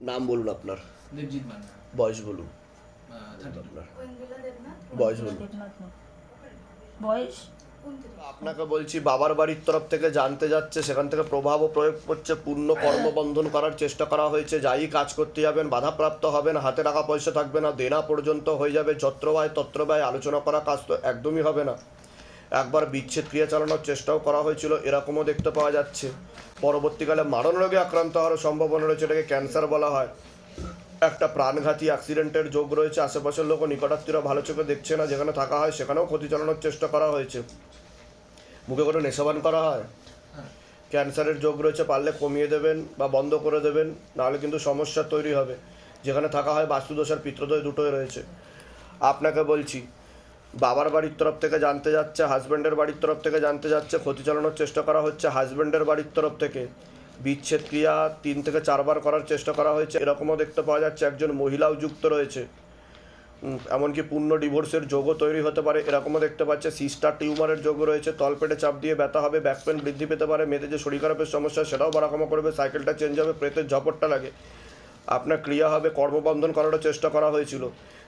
নাম বলুন আপনার। দেবজিৎ মান্না। বয়স বলুন। 32। বয়স বলুন। বয়স আপনাকে বলছি বাবার বাড়ির তরফ থেকে জানতে যাচ্ছে, সেখান থেকে প্রভাবও প্রয়োগ করছে, পূর্ণ কর্মবন্ধন করার চেষ্টা করা হয়েছে। যাই কাজ করতে যাবেন বাধাপ্রাপ্ত হবেন, হাতে টাকা পয়সা থাকবে না, দেনা পর্যন্ত হয়ে যাবে, যত্র ব্যয় তত্র ব্যয়, আলোচনা করা কাজ তো একদমই হবে না। একবার বিচ্ছেদ ক্রিয়া চালানোর চেষ্টাও করা হয়েছিল, এরকমও দেখতে পাওয়া যাচ্ছে। পরবর্তীকালে মারণ রোগে আক্রান্ত হওয়ার সম্ভাবনা রয়েছে, এটাকে ক্যান্সার বলা হয়। একটা প্রাণঘাতী অ্যাক্সিডেন্টের যোগ রয়েছে, আশেপাশের লোক ও নিকটাত্মীয়রা ভালো চোখে দেখছে না, যেখানে থাকা হয় সেখানেও ক্ষতি চালানোর চেষ্টা করা হয়েছে। মুখে করে নেশাবান করা হয়, ক্যান্সারের যোগ রয়েছে, পারলে কমিয়ে দেবেন বা বন্ধ করে দেবেন, নাহলে কিন্তু সমস্যা তৈরি হবে। যেখানে থাকা হয় বাস্তুদোষ আর পিত্রদোষ দুটোই রয়েছে। আপনাকে বলছি বাবার বাড়ির তরফ থেকে জানতে যাচ্ছে, হাজব্যান্ডের বাড়ির তরফ থেকে জানতে যাচ্ছে, ক্ষতি চালানোর চেষ্টা করা হচ্ছে হাজব্যান্ডের বাড়ির তরফ থেকে। বিচ্ছেদ ক্রিয়া 3 থেকে 4 বার করার চেষ্টা করা হয়েছে, এরকমও দেখতে পাওয়া যাচ্ছে। একজন মহিলাও যুক্ত রয়েছে, এমনকি পূর্ণ ডিভোর্সের যোগও তৈরি হতে পারে, এরকমও দেখতে পাচ্ছে। সিস্টার টিউমারের যোগ রয়েছে, তলপেটে চাপ দিয়ে ব্যথা হবে, ব্যাক পেন বৃদ্ধি পেতে পারে, মেয়েদের যে শরীর খারাপের সমস্যা সেটাও বাড়াকমা করবে, সাইকেলটা চেঞ্জ হবে, প্রেতের ঝপটটা লাগে। আপনার ক্রিয়া হবে, কর্মবন্ধন করারও চেষ্টা করা হয়েছিল,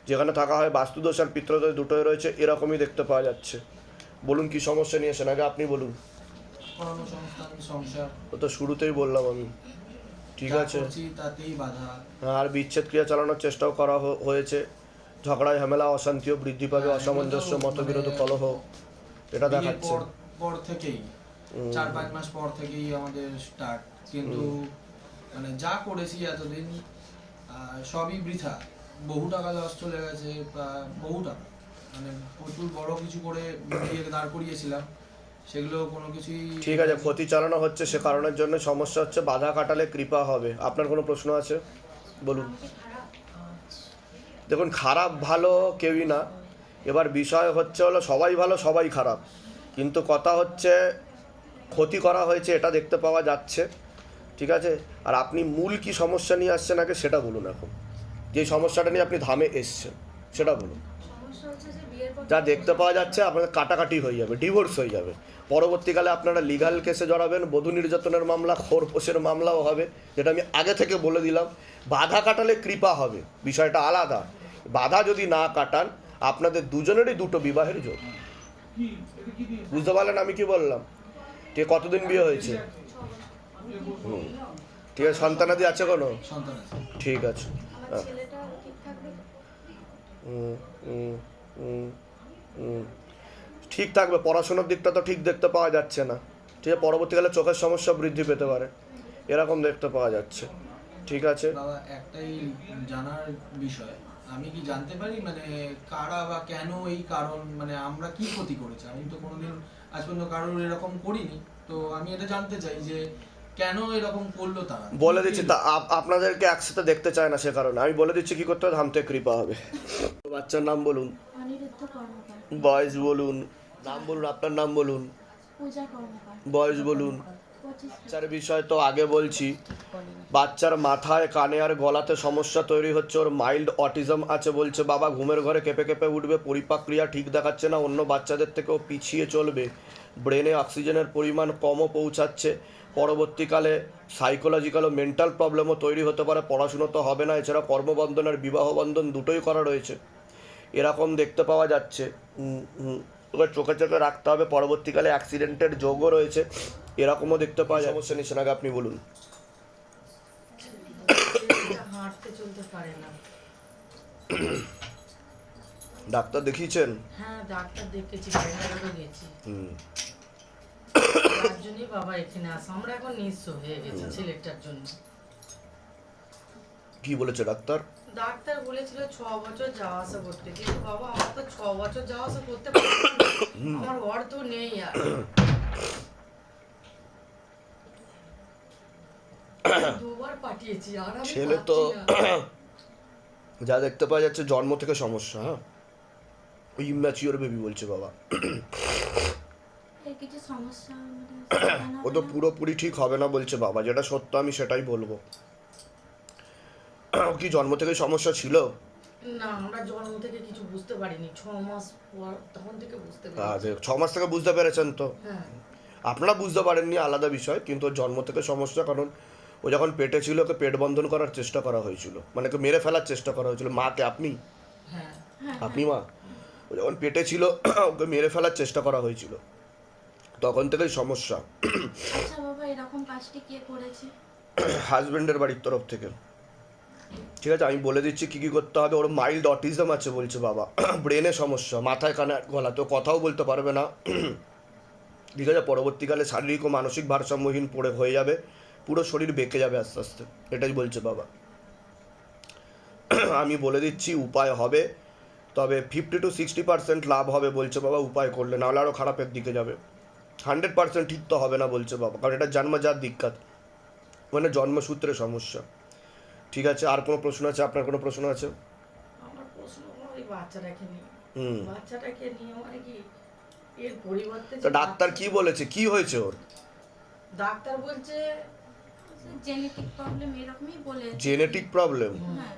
যেখানে থাকা হয় বাস্তুদোষ আর পিত্রদোষ দুটোই রয়েছে, এরকমই দেখতে পাওয়া যাচ্ছে। বলুন কি সমস্যা নিয়েছেন, আগে আপনি বলুন। কর্মসংস্থান, সংসার। ও তো শুরুতেই বললাম আমি, ঠিক যা আছে। করছি তাতেই বাধা। আর বিচ্ছেদ ক্রিয়া চালানোর চেষ্টাও করা হয়েছে, ঝগড়ায় ঝামেলা অশান্তিও বৃদ্ধি পাবে, অসামঞ্জস্য মতবিরোধ কলহ এটা বিয়ের দেখাচ্ছে। পর থেকেই 4-5 মাস পর থেকেই আমাদের স্টার্ট, কিন্তু মানে যা করেছি এতদিন সবই বৃথা। বহু টাকা লস চলে গেছে, বহু টাকা, মানে প্রচুর বড় কিছু করে বিয়ে দাঁড় করিয়েছিলাম, সেগুলো কোনো কিছুই। ঠিক আছে, ক্ষতি চালানো হচ্ছে, সে কারণের জন্য সমস্যা হচ্ছে, বাধা কাটালে কৃপা হবে। আপনার কোনো প্রশ্ন আছে বলুন। দেখুন, খারাপ ভালো কেউই না, এবার বিষয় হচ্ছে হলো সবাই ভালো সবাই খারাপ, কিন্তু কথা হচ্ছে ক্ষতি করা হয়েছে এটা দেখতে পাওয়া যাচ্ছে, ঠিক আছে। আর আপনি মূল কি সমস্যা নিয়ে আসছেন আগে সেটা বলুন। এখন যে সমস্যাটা নিয়ে আপনি ধামে এসছেন সেটা বলুন। যা দেখতে পাওয়া যাচ্ছে আপনাদের কাটাকাটি হয়ে যাবে, ডিভোর্স হয়ে যাবে, পরবর্তীকালে আপনারা লিগাল কেসে জড়াবেন, বধূ নির্যাতনের মামলা, খোরপোশের মামলাও হবে, যেটা আমি আগে থেকে বলে দিলাম। বাধা কাটালে কৃপা হবে, বিষয়টা আলাদা। বাধা যদি না কাটান আপনাদের দুজনেরই দুটো বিবাহের যোগ। বুঝতে পারলেন আমি কি বললাম? ঠিক, কতদিন বিয়ে হয়েছে? ঠিক আছে, সন্তানাদি আছে কোনো? সন্তান আছে। ঠিক আছে, ঠিক থাকবে, পড়াশোনার দিকটা তো ঠিক দেখতে পাওয়া যাচ্ছে না, ঠিক আছে। পরবর্তীকালে চোখের সমস্যা বৃদ্ধি পেতে পারে, এরকম দেখতে পাওয়া যাচ্ছে, ঠিক আছে। বাবা, একটাই জানার বিষয়, আমি কি জানতে পারি মানে কারা বা কেন এই কারণ, মানে আমরা কি ক্ষতি করেছি? আমি তো কোনোদিন আজ পর্যন্ত কারোর এরকম করিনি, তো আমি এটা জানতে চাই যে কেন এরকম করলো তারা। বলে দিচ্ছি, তা আপনাদেরকে একসাথে দেখতে চায় না, সে কারণে আমি বলে দিচ্ছি কি করতে হবে, ধামতে কৃপা হবে। বাচ্চার নাম বলুন, বয়স বলুন, নাম বলুন, আপনার নাম বলুন, বয়স বলুন। বাচ্চার বিষয় তো আগে বলছি, বাচ্চার মাথায় কানে আর গলাতে সমস্যা তৈরি হচ্ছে, ওর মাইল্ড অটিজম আছে বলছে বাবা। ঘুমের ঘরে কেঁপে কেঁপে উঠবে, পরিপাক ক্রিয়া ঠিক দেখাচ্ছে না, অন্য বাচ্চাদের থেকেও পিছিয়ে চলবে, ব্রেনে অক্সিজেনের পরিমাণ কমও পৌঁছাচ্ছে। পরবর্তীকালে সাইকোলজিক্যাল ও মেন্টাল প্রবলেমও তৈরি হতে পারে, পড়াশুনো তো হবে না, এছাড়া কর্মবন্ধন আর বিবাহ বন্ধন দুটোই করা রয়েছে, এরকম দেখতে পাওয়া যাচ্ছে। এবার চোখে চোখে রাখতে হবে, পরবর্তীকালে অ্যাক্সিডেন্টের যোগও রয়েছে, এরকমও দেখতে পাওয়া যায়। সমস্যা নিচ্ছেন আগে আপনি বলুন। হাঁটতে চলতে পারে না। ডাক্তার দেখিয়েছেন? হ্যাঁ, ডাক্তার দেখেছি, ব্যাঙ্গালোরও গেছি। তার জন্যই বাবা এখানে আসা, আমরা এখন নিঃস্ব হয়ে গেছি ছেলেটার জন্য। কি বলেছে ডাক্তার? ডাক্তার বলেছিল 6 বছর যাওয়া আসা করতে, কিন্তু বাবা আমার তো 6 বছর যাওয়া আসা করতে পারবো না, আমার অর্থ নেই। আর দুবার পাঠিয়েছি, আর আমি ছেলে তো পাচ্ছি না। যা দেখতে পাওয়া যাচ্ছে জন্ম থেকে সমস্যা, হ্যাঁ, ওই ইম্যাচিওর বেবি বলছে বাবা। কিছু সমস্যা ও তো পুরোপুরি ঠিক হবে না বলছে বাবা, যেটা সত্য আমি সেটাই বলবো। কি জন্ম থেকে সমস্যা ছিল? না, আমরা জন্ম থেকে কিছু বুঝতে পারিনি, 6 মাস পর তখন থেকে বুঝতে পেরেছি। 6 মাস থেকে বুঝতে পেরেছেন তো? হ্যাঁ, আপনারা বুঝতে পারেননি আলাদা বিষয়, কিন্তু ওর জন্ম থেকে সমস্যা, কারণ ও যখন পেটে ছিল ওকে পেট বন্ধন করার চেষ্টা করা হয়েছিল, মানে ওকে মেরে ফেলার চেষ্টা করা হয়েছিল। মাকে আপনি হ্যাঁ আপনি মা, ও যখন পেটে ছিল ওকে মেরে ফেলার চেষ্টা করা হয়েছিল, তখন থেকেই সমস্যা। আচ্ছা বাবা, এরকম কাজটি কে করেছে? হাজবেন্ডের বাড়ির তরফ থেকে। ঠিক আছে, আমি বলে দিচ্ছি কী কী করতে হবে। ওর মাইল্ড অটিজম আছে বলছে বাবা, ব্রেনে সমস্যা, মাথায় কানে গলাতে কথাও বলতে পারবে না। ঠিক আছে, পরবর্তীকালে শারীরিক ও মানসিক ভারসাম্যহীন পড়ে হয়ে যাবে, পুরো শরীর বেঁকে যাবে আস্তে আস্তে, এটাই বলছে বাবা। আমি বলে দিচ্ছি উপায় হবে, তবে 50 to 60% লাভ হবে বলছে বাবা উপায় করলে, নাহলে আরও খারাপের দিকে যাবে। 100% ঠিক তো হবে না বলছে বাবা, কারণ এটা জন্মজাত দিক্কত, মানে জন্মসূত্রে সমস্যা। ঠিক আছে, আর কোনো প্রশ্ন আছে? আপনার কোনো প্রশ্ন আছে? আমার প্রশ্ন হলো ওই বাচ্চাটাকে নিয়ে। হুম। বাচ্চাটাকে নিয়ে মানে কি এর পরিবর্তে তো যে ডাক্তার কি বলেছে, কি হয়েছে ওর? ডাক্তার বলছে জেনেটিক প্রবলেম এরকমই বলে। Genetic problem? হ্যাঁ।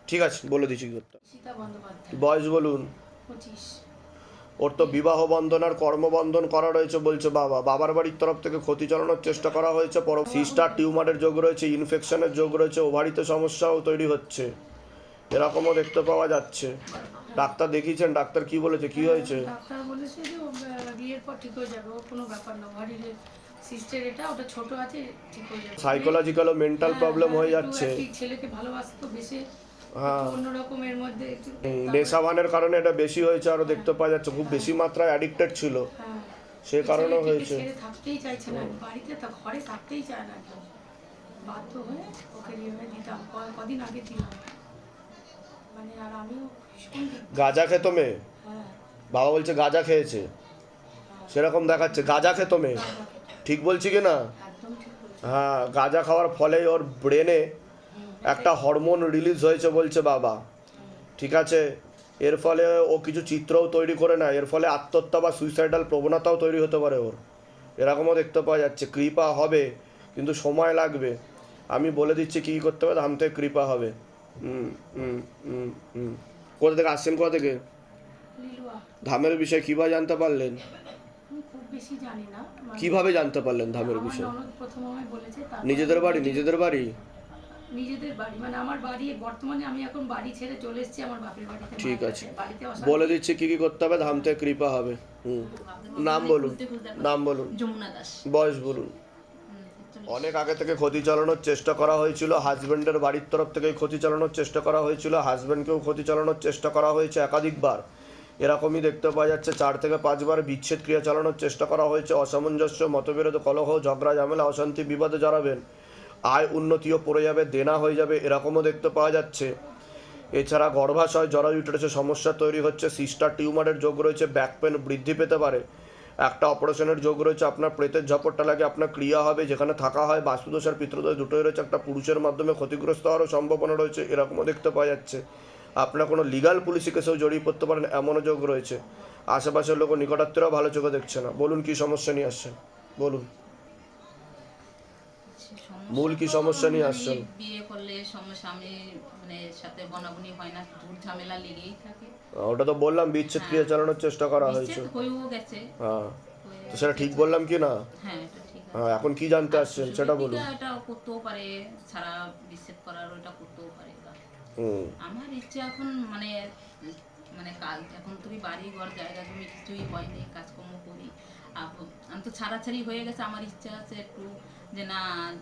ঠিক আছে, বলে দিচ্ছি কি করতে হবে। সীতা বন্দ্যোপাধ্যায়, বয়স বলুন। 25। ওর তো বিবাহ বন্ধন আর কর্মবন্ধন করা রয়েছে বলছে বাবা। বাবার বাড়ির তরফ থেকে ক্ষতি চালানোর চেষ্টা করা হয়েছে, সিস্টার টিউমারের যোগ রয়েছে, ইনফেকশনের যোগ রয়েছে, ওভারিতে সমস্যাও তৈরি হচ্ছে, এরকমও দেখতে পাওয়া যাচ্ছে। ডাক্তার দেখিয়েছেন, ডাক্তার কি বলেছে, কি হয়েছে? ডাক্তার বলেছে যে ও বিয়ের পর ঠিক হয়ে যাবে, ও কোনো ব্যাপার না, ওভারির সিস্টের এটা ওটা ছোট আছে, ঠিক হয়ে যাবে। সাইকোলজিক্যাল ও মেন্টাল প্রবলেম হয়ে যাচ্ছে। একটু ছেলেকে ভালোবাসতো বেশি, হ্যাঁ, অন্যরকম এর মধ্যে একটু নেশাবানের কারণে এটা বেশি হয়েছে, আরও দেখতে পাওয়া যাচ্ছে, খুব বেশি মাত্রায় অ্যাডিক্টেড ছিল, হ্যাঁ, সে কারণেও হয়েছে। ছেড়ে থাকতেই চাইছে না, বাড়িতে তা ঘরে থাকতেই চায় না কেউ, বাধ্য হয়ে ওকে নিয়ে দিতাম, কদিন আগে দিলাম, মানে আর আমিও ভীষণ গাঁজা খেতো মেয়ে, হ্যাঁ, বাবা বলছে গাঁজা খেয়েছে, সেরকম দেখাচ্ছে। গাঁজা খেতো মেয়ে, ঠিক বলছি কি না? একদম ঠিক বলছে। হ্যাঁ, গাঁজা খাওয়ার ফলে ওর ব্রেনে একটা হরমোন রিলিজ হয়েছে বলছে বাবা। ঠিক আছে, এর ফলে ও কিছু চিত্রও তৈরি করে না, এর ফলে আত্মহত্যা বা সুইসাইডাল প্রবণতাও তৈরি হতে পারে ওর, এরকমও দেখতে পাওয়া যাচ্ছে। কৃপা হবে কিন্তু সময় লাগবে, আমি বলে দিচ্ছি কী করতে হবে, ধাম থেকে কৃপা হবে। হুম হুম হুম হুম। কোথা থেকে আসছেন, কোথা থেকে? লিলুয়া, ধামের বিষয়ে কীভাবে জানতে পারলেন? আমি খুব বেশি জানি না, মানে কিভাবে জানতে পারলেন ধামের আমার বিষয়ে? ননদ প্রথম আমায় বলেছে, তারপর নিজেদের বাড়ি, নিজেদের বাড়ি? নিজেদের বাড়ি মানে আমার বাড়ি, বর্তমানে আমি এখন বাড়ি ছেড়ে চলে এসেছি আমার বাপের বাড়িতে। ঠিক মায়ের আছে, কাছে। বাড়িতে বলে দিচ্ছি কী কী করতে হবে, ধাম থেকে কৃপা হবে। হুম, নাম বলুন, নাম বলুন, যমুনা দাস। বয়স বলুন। অনেক আগে থেকে ক্ষতি চালানোর চেষ্টা করা হয়েছিল, হাজব্যান্ডের বাড়ির তরফ থেকে ক্ষতি চালানোর চেষ্টা করা হয়েছিল, হাজব্যান্ডকেও ক্ষতি চালানোর চেষ্টা করা হয়েছে একাধিকবার, এরকমই দেখতে পাওয়া যাচ্ছে। 4 থেকে 5 বার বিচ্ছেদ ক্রিয়া চালানোর চেষ্টা করা হয়েছে, অসামঞ্জস্য, মতবিরোধ, কলহ, ঝগড়া, ঝামেলা, অশান্তি, বিবাদে জড়াবেন, আয় উন্নতিও পড়ে যাবে, দেনা হয়ে যাবে, এরকমও দেখতে পাওয়া যাচ্ছে। এছাড়া গর্ভাশয়, জরায়ু ইউটেরাসে সমস্যা তৈরি হচ্ছে, সিস্টার টিউমারের যোগ রয়েছে, ব্যাক পেন বৃদ্ধি পেতে পারে, একটা অপারেশনের যোগ রয়েছে, আপনার প্রেতের ঝপটটা লাগে, আপনার ক্রিয়া হবে, যেখানে থাকা হয় বাস্তুদোষ আর পিতৃদোষ দুটোই রয়েছে, একটা পুরুষের মাধ্যমে ক্ষতিগ্রস্ত হওয়ারও সম্ভাবনা রয়েছে, এরকমও দেখতে পাওয়া যাচ্ছে। আপনার কোনো লিগাল পুলিশি কেসেও জড়িয়ে পড়তে পারেন, এমনও যোগ রয়েছে। আশেপাশের লোক নিকটাত্মীয়রাও ভালো চোখে দেখছে না। বলুন কী সমস্যা নিয়ে আসছেন, বলুন মূল কি সমস্যা নিয়ে আসছেন? বিয়ে করলে স্বামী মানে সাথে বনাবনি হয় না, ঝুট ঝামেলা লেগেই থাকে। ওটা তো বললাম, বিচ্ছেদ ক্রিয়া চালানোর চেষ্টা করা হয়েছে। বিচ্ছেদ হয়েও গেছে। হ্যাঁ, তো সেটা ঠিক বললাম কি না? হ্যাঁ, এটা ঠিক আছে। হ্যাঁ, এখন কি জানতে আসছেন সেটা বলুন। এটা করতেও পারে, ছাড়া বিচ্ছেদ করার ওটা করতেও পারে। হুম। আমার ইচ্ছে এখন মানে মানে কাজ, এখন তুমি বাড়ি ঘর জায়গা জমি কিছুই হয়নি, কাজকর্ম করি, আমি তো ছাড়াছাড়ি হয়ে গেছে। আমার ইচ্ছা আছে একটু যে না,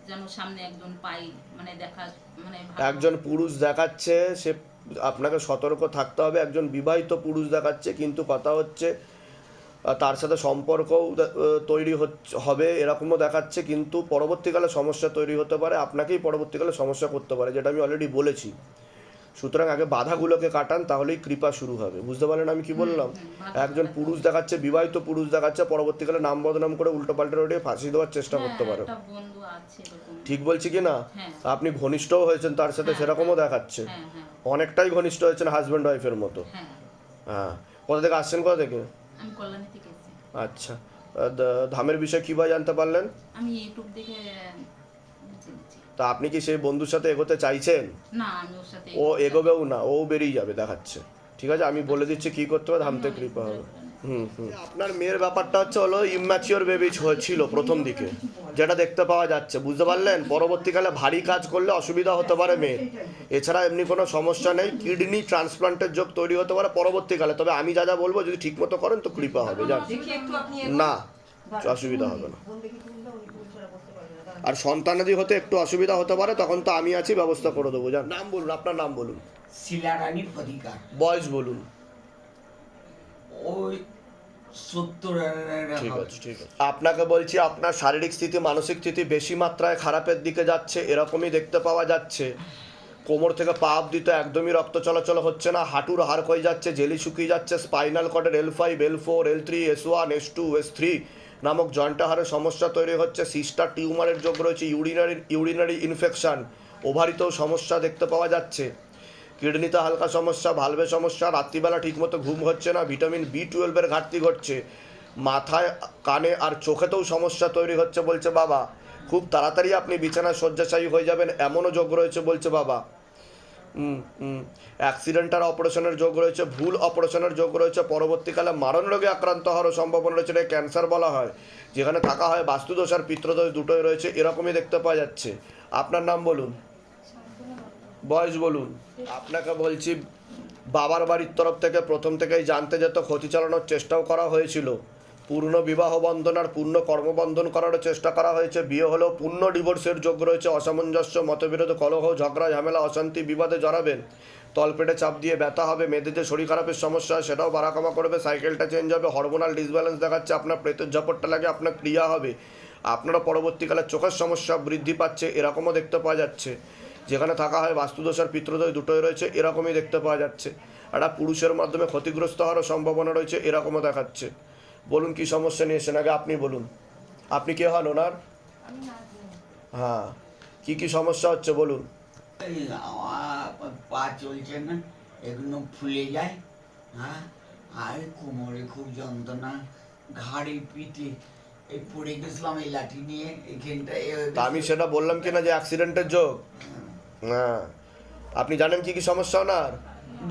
যেন সামনে একজন পাই, মানে দেখা, মানে একজন পুরুষ দেখাচ্ছে, সে আপনাকে সতর্ক থাকতে হবে। একজন বিবাহিত পুরুষ দেখাচ্ছে, কিন্তু কথা হচ্ছে তার সাথে সম্পর্কও তৈরি হবে এরকমও দেখাচ্ছে, কিন্তু পরবর্তীকালে সমস্যা তৈরি হতে পারে, আপনাকেই পরবর্তীকালে সমস্যা করতে পারে, যেটা আমি অলরেডি বলেছি। সুতরাং আগে বাধাগুলোকে কাটান, তাহলেই কৃপা শুরু হবে। বুঝতে পারলেন আমি কি বললাম? একজন পুরুষ দেখাচ্ছে, বিবাহিত পুরুষ দেখাচ্ছে, পরবর্তীকালে নাম বদনাম করে উল্টোপাল্টা রোডে ফাঁসি দেওয়ার চেষ্টা করতে পারে। একটা বন্ধু আছে এরকম। ঠিক বলছি কি না? হ্যাঁ। আপনি ঘনিষ্ঠও হয়েছেন তার সাথে, সেরকমও দেখাচ্ছে। হ্যাঁ, হ্যাঁ, অনেকটাই ঘনিষ্ঠ হয়েছেন, হাজব্যান্ড ওয়াইফের মতো। হ্যাঁ। হ্যাঁ, কোথা থেকে আসছেন, কোথা থেকে? আমি কল্যাণী থেকে এসেছি। আচ্ছা, ধামের বিষয়ে কীভাবে জানতে পারলেন? আমি ইউটিউব দেখে জেনেছি। তা আপনি কি সেই বন্ধুর সাথে এগোতে চাইছেন? না, আমি ওর সাথে ও এগোবেও না, ও বেরিয়ে যাবে দেখাচ্ছে। ঠিক আছে, আমি বলে দিচ্ছি কী করতে হবে, ধাম থেকে কৃপা হবে। হুম হুম। আপনার মেয়ের ব্যাপারটা হচ্ছে হলো ইম্যাচিওর বেবি ছিল প্রথম দিকে, যেটা দেখতে পাওয়া যাচ্ছে, বুঝতে পারলেন? পরবর্তীকালে ভারী কাজ করলে অসুবিধা হতে পারে মেয়ের, এছাড়া এমনি কোনো সমস্যা নেই। কিডনি ট্রান্সপ্লান্টের যোগ তৈরি হতে পারে পরবর্তীকালে, তবে আমি যা যা বলবো যদি ঠিকমতো করেন তো কৃপা হবে, জান। না, অসুবিধা হবে না। আর সন্তানাদি হতে একটু অসুবিধা হতে পারে, তখন তো আমি আছি, ব্যবস্থা করে দেবো, জান। নাম বলুন, আপনার নাম বলুন, শিলারানী অধিকার। বয়স বলুন। ওই 70 ঠিক আছে, ঠিক আছে। আপনাকে বলছি, আপনার শারীরিক স্থিতি মানসিক স্থিতি বেশি মাত্রায় খারাপের দিকে যাচ্ছে, এরকমই দেখতে পাওয়া যাচ্ছে। কোমর থেকে পা অবধি তো একদমই রক্ত চলাচল হচ্ছে না, হাঁটুর হাড় ক্ষয়ে যাচ্ছে, জেলি শুকিয়ে যাচ্ছে, spinal কর্ডের L5, L4, L3, S1, S2, S3 নামক জয়েন্ট হাড়ের সমস্যা তৈরি হচ্ছে, সিস্টার টিউমারের যোগ রয়েছে, ইউরিনারি ইনফেকশন, ওভারিতেও সমস্যা দেখতে পাওয়া যাচ্ছে, কিডনিতে হালকা সমস্যা, ভালভে সমস্যা, রাত্রিবেলা ঠিকমতো ঘুম হচ্ছে না, ভিটামিন B12 ঘাটতি ঘটছে, মাথায়, কানে আর চোখেতেও সমস্যা তৈরি হচ্ছে বলছে বাবা। খুব তাড়াতাড়ি আপনি বিছানায় শয্যাশায়ী হয়ে যাবেন এমনও যোগ রয়েছে বলছে বাবা। অ্যাক্সিডেন্টাল অপারেশনের যোগ রয়েছে, ভুল অপারেশনের যোগ রয়েছে, পরবর্তীকালে মারণ রোগে আক্রান্ত হওয়ারও সম্ভাবনা রয়েছে, এটা ক্যান্সার বলা হয়, যেখানে থাকা হয় বাস্তুদোষ আর পিত্রদোষ দুটোই রয়েছে, এরকমই দেখতে পাওয়া যাচ্ছে। আপনার নাম বলুন, বয়স বলুন। আপনাকে বলছি, বাবার বাড়ির তরফ থেকে প্রথম থেকেই জানতে যেত, ক্ষতি চালানোর চেষ্টাও করা হয়েছিল, পূর্ণ বিবাহ বন্ধন আর পূর্ণ কর্মবন্ধন করারও চেষ্টা করা হয়েছে, বিয়ে হলেও পূর্ণ ডিভোর্সের যোগ রয়েছে, অসামঞ্জস্য, মতবিরোধ, কলহ, ঝগড়া, ঝামেলা, অশান্তি, বিবাদে জড়াবেন, তলপেটে চাপ দিয়ে ব্যথা হবে, মেয়েদের যে শরীর খারাপের সমস্যা হয় সেটাও বাড়াকমা করবে, সাইকেলটা চেঞ্জ হবে, হরমোনাল ডিসব্যালেন্স দেখাচ্ছে, আপনার প্রেতের ঝাপটটা লাগে, আপনার ক্রিয়া হবে, আপনারা পরবর্তীকালে চোখের সমস্যা বৃদ্ধি পাচ্ছে, এরকমও দেখতে পাওয়া যাচ্ছে, যেখানে থাকা হয় বাস্তুদোষ আর পিতৃদোষ দুটোই রয়েছে, এরকমই দেখতে পাওয়া যাচ্ছে। একটা পুরুষের মাধ্যমে ক্ষতিগ্রস্ত হওয়ারও সম্ভাবনা রয়েছে, এরকমও দেখাচ্ছে। বলুন কি সমস্যা নিয়েছেন, আগে আপনি বলুন। আপনি কে হন ওনার? হ্যাঁ, কি সমস্যা হচ্ছে বলুন। আমার পা চলছে না, এগুলো ফুলে যায়, হ্যাঁ, আর কোমরে খুব যন্ত্রণা, ঘাড়ে, পিঠে, এই পড়ে গেছিলাম এই লাঠি নিয়ে এখানটায়। তা আমি সেটা বললাম কিনা যে অ্যাক্সিডেন্টের যোগ। হ্যাঁ, আপনি জানেন কি সমস্যা ওনার?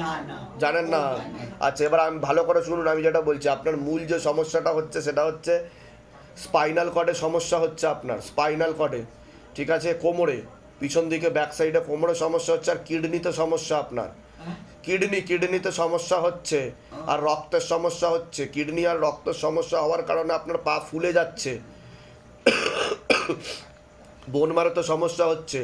না না, জানেন না? ও জানে। আচ্ছা, এবার আমি ভালো করে শুনুন, আমি যেটা বলছি, আপনার মূল যে সমস্যাটা হচ্ছে সেটা হচ্ছে স্পাইনাল কর্ডে সমস্যা হচ্ছে আপনার, স্পাইনাল কর্ডে, ঠিক আছে, কোমরে, পিছন দিকে ব্যাক সাইডে কোমরে সমস্যা হচ্ছে, আর কিডনিতে সমস্যা আপনার, কিডনিতে সমস্যা হচ্ছে, আর রক্তের সমস্যা হচ্ছে, কিডনি আর রক্তের সমস্যা হওয়ার কারণে আপনার পা ফুলে যাচ্ছে, বোন মারাতে সমস্যা হচ্ছে,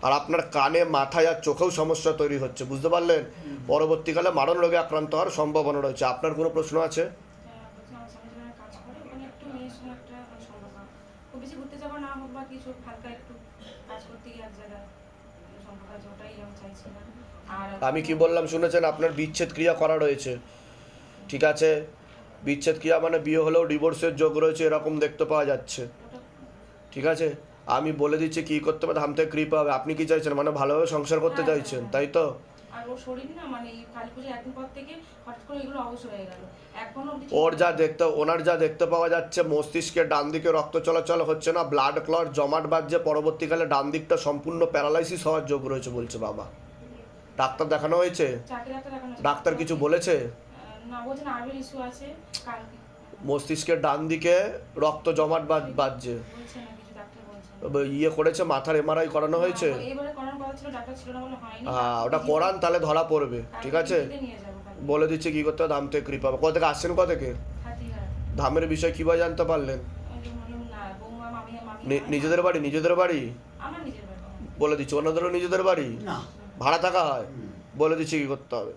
আর আপনার কানে, মাথায় আর চোখেও সমস্যা তৈরি হচ্ছে, বুঝতে পারলেন? পরবর্তীকালে মারণ রোগে আক্রান্ত হওয়ার সম্ভাবনা রয়েছে। আপনার কোনো প্রশ্ন আছে? আমার স্বামী যেখানে কাজ করে ওখানে একটু মেয়ের সঙ্গে একটা সম্পর্ক, খুব বেশি ঘুরতে যাওয়া না হোক বা কিছু, হালকা একটু কাজ করতে গিয়ে এক জায়গায় সম্পর্ক আছে, ওটাই আমি চাইছিলাম। আর আমি কি বললাম শুনেছেন? আপনার বিচ্ছেদ ক্রিয়া করা রয়েছে, ঠিক আছে, বিচ্ছেদ ক্রিয়া মানে বিয়ে হলেও ডিভোর্সের যোগ রয়েছে, এরকম দেখতে পাওয়া যাচ্ছে, ঠিক আছে। আমি বলে দিচ্ছি কি করতে হবে, ধাম থেকে কৃপা হবে। আপনি কি চাইছেন, মানে ভালোভাবে সংসার করতে চাইছেন, তাই তো? আর ওর শরীর না, মানে এই কালী পুজো একদিন পর থেকে হঠাৎ করে এগুলো অবশ্য হয়ে গেল, এখনো অবধি ওর যা দেখতে, ওনার যা দেখতে পাওয়া যাচ্ছে, মস্তিষ্কের ডান দিকে রক্ত চলাচল হচ্ছে না, ব্লাড ক্লট জমাট বাঁধছে, পরবর্তীকালে ডান দিকটা সম্পূর্ণ প্যারালাইসিস হওয়ার যোগ রয়েছে বলছে বাবা। ডাক্তার দেখানো হয়েছে? চাকরি দেখানো, ডাক্তার কিছু বলেছে? না, বলছে নার্ভের ইস্যু আছে, কাল মস্তিষ্কের ডান দিকে রক্ত জমাট বাঁধছে, বলছে না কিছু, ডাক্তার বলছে ইয়ে করেছে, মাথার MRI করানো হয়েছে? এইবারে করার কথা ছিল, ডাক্তার ছিল না বলে হয়নি। হ্যাঁ, ওটা করান, তাহলে ধরা পড়বে, ঠিক আছে। নিয়ে যাবো কালকে। বলে দিচ্ছি কি করতে হবে, ধাম থেকে কৃপা হবে। কোথা থেকে আসছেন, কোথা থেকে? হাতিহার। ধামের বিষয় কীভাবে জানতে পারলেন? ওই যে মনে না, বৌমা, মামি, নিজেদের বাড়ি? নিজেদের বাড়ি আমার নিজের বাড়ি। বলে দিচ্ছি, ওনাদেরও নিজেদের বাড়ি, না, ভাড়া থাকা হয়? বলে দিচ্ছি কি করতে হবে।